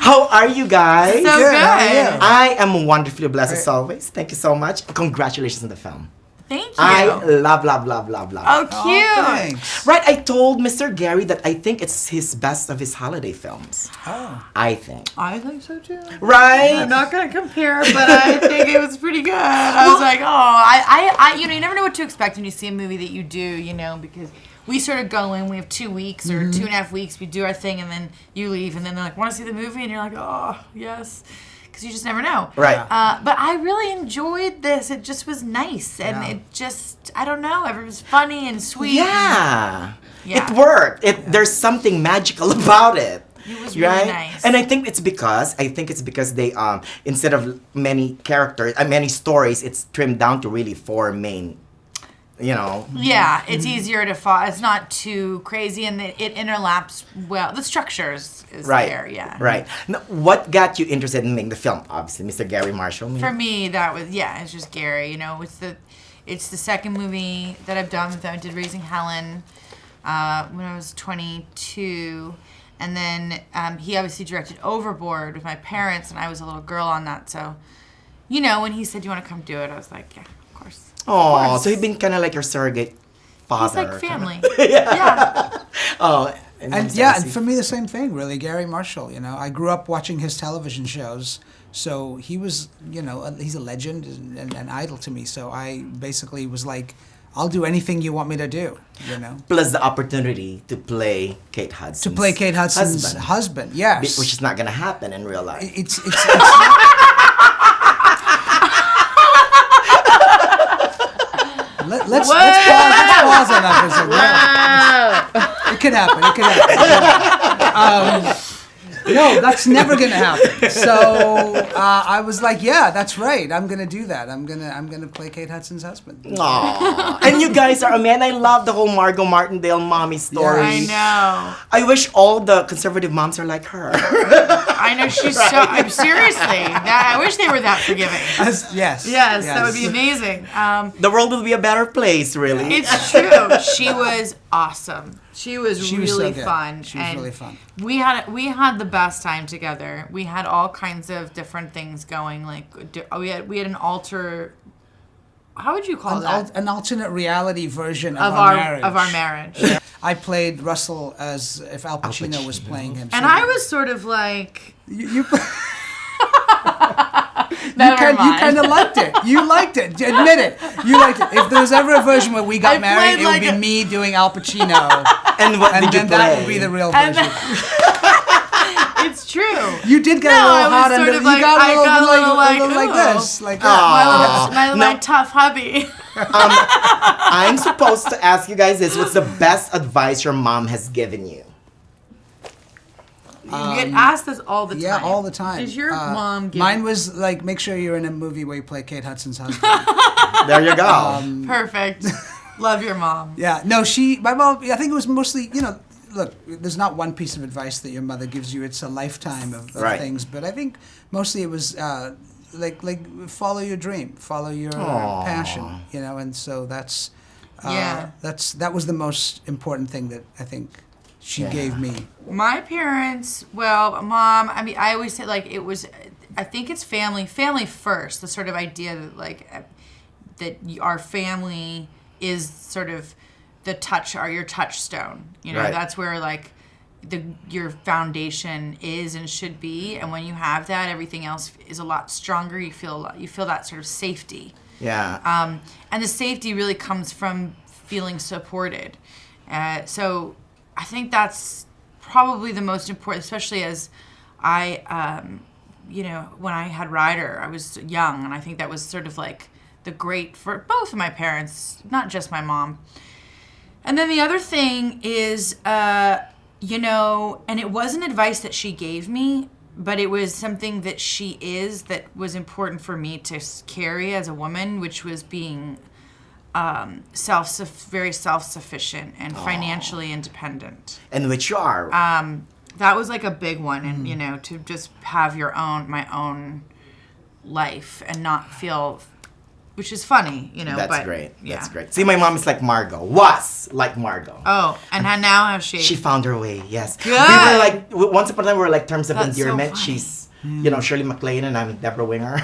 How are you guys? So good. I am wonderfully blessed as always. Thank you so much. Congratulations on the film. Thank you. I love. Oh, cute. Thanks. Right, I told Mr. Garry that I think it's his best of his holiday films. Oh. I think. I think so too. Right? I'm not gonna compare, but I think it was pretty good. I was like, I you never know what to expect when you see a movie that you do, because we sort of go in, we have 2 weeks or 2.5 weeks, we do our thing, and then you leave, and then they're like, want to see the movie? And you're like, oh, yes. Because you just never know. Right. But I really enjoyed this. It just was nice. And it just, I don't know, it was funny and sweet. Yeah. Yeah. It worked. There's something magical about it. It was really nice. And I think it's because they instead of many characters, many stories, it's trimmed down to really 4 main. Yeah, it's easier to follow. It's not too crazy, and it interlaps well. The structure is there, yeah. Right. Now, what got you interested in making the film? Obviously, Mr. Garry Marshall. For me, that was it's just Garry. It's the second movie that I've done with him. I did Raising Helen when I was 22, and then he obviously directed Overboard with my parents, and I was a little girl on that. So, when he said, "Do you want to come do it?" I was like, "Yeah, of course." Oh, so he's been kind of like your surrogate father. He's like family. Yeah. Oh, And for me the same thing, really. Garry Marshall, I grew up watching his television shows, so he was, he's a legend and an idol to me. So I basically was like, I'll do anything you want me to do, Plus the opportunity to play Kate Hudson. To play Kate Hudson's husband, yes. Which is not going to happen in real life. It's Let's pause on that for a second. It could happen. No, that's never gonna happen. So I was like, yeah, that's right. I'm gonna do that. I'm gonna play Kate Hudson's husband. Aww. And you guys are, man, I love the whole Margot Martindale mommy story. I know. I wish all the conservative moms are like her. I know, she's I'm seriously, I wish they were that forgiving. Yes, that would be amazing. The world will be a better place, really. It's true. She was awesome. She was really so fun. She was really fun. We had the best time together. We had all kinds of different things going. Like we had an how would you call that? An alternate reality version of our marriage. Of our marriage. I played Russell as if Al Pacino was playing him. And I was sort of like... You kind of liked it. You liked it. Admit it. You liked it. If there was ever a version where we got married, it would be me doing Al Pacino. And what did you play? That would be the real version. It's true. You did get a little hot under. You got a little like this, like that. My tough hubby. I'm supposed to ask you guys this: what's the best advice your mom has given you? You get asked this all the time. Yeah, all the time. Did your mom give Mine was like, make sure you're in a movie where you play Kate Hudson's husband. There you go. Perfect. Love your mom. Yeah. No, my mom, I think it was mostly, look, there's not one piece of advice that your mother gives you. It's a lifetime of things. But I think mostly it was like follow your dream, follow your passion, and so that was the most important thing that I think she gave me. My parents, Mom, I always say, I think it's family first, the sort of idea that, that our family is sort of your touchstone. That's where, your foundation is and should be, and when you have that, everything else is a lot stronger. You feel that sort of safety. Yeah. And the safety really comes from feeling supported. So I think that's probably the most important, especially as I, when I had Ryder, I was young, and I think that was sort of the great for both of my parents, not just my mom. And then the other thing is, and it wasn't advice that she gave me, but it was something that that was important for me to carry as a woman, which was being very self-sufficient and financially independent. And which you are. That was a big one, and to just have my own life and not feel which is funny, you know. That's great. Yeah. That's great. See, my mom is like Margot. Was like Margot. Oh, and now how's she? She found her way. Yes. Good. We were like once upon a time we were like terms of That's so endearment. funny. She's Shirley MacLaine and I'm Deborah Winger.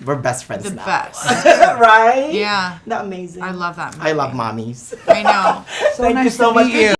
We're best friends The now. best. Right? Yeah. Not amazing. I love that movie. I love mommies. I know. So Thank nice you so to much. meet you.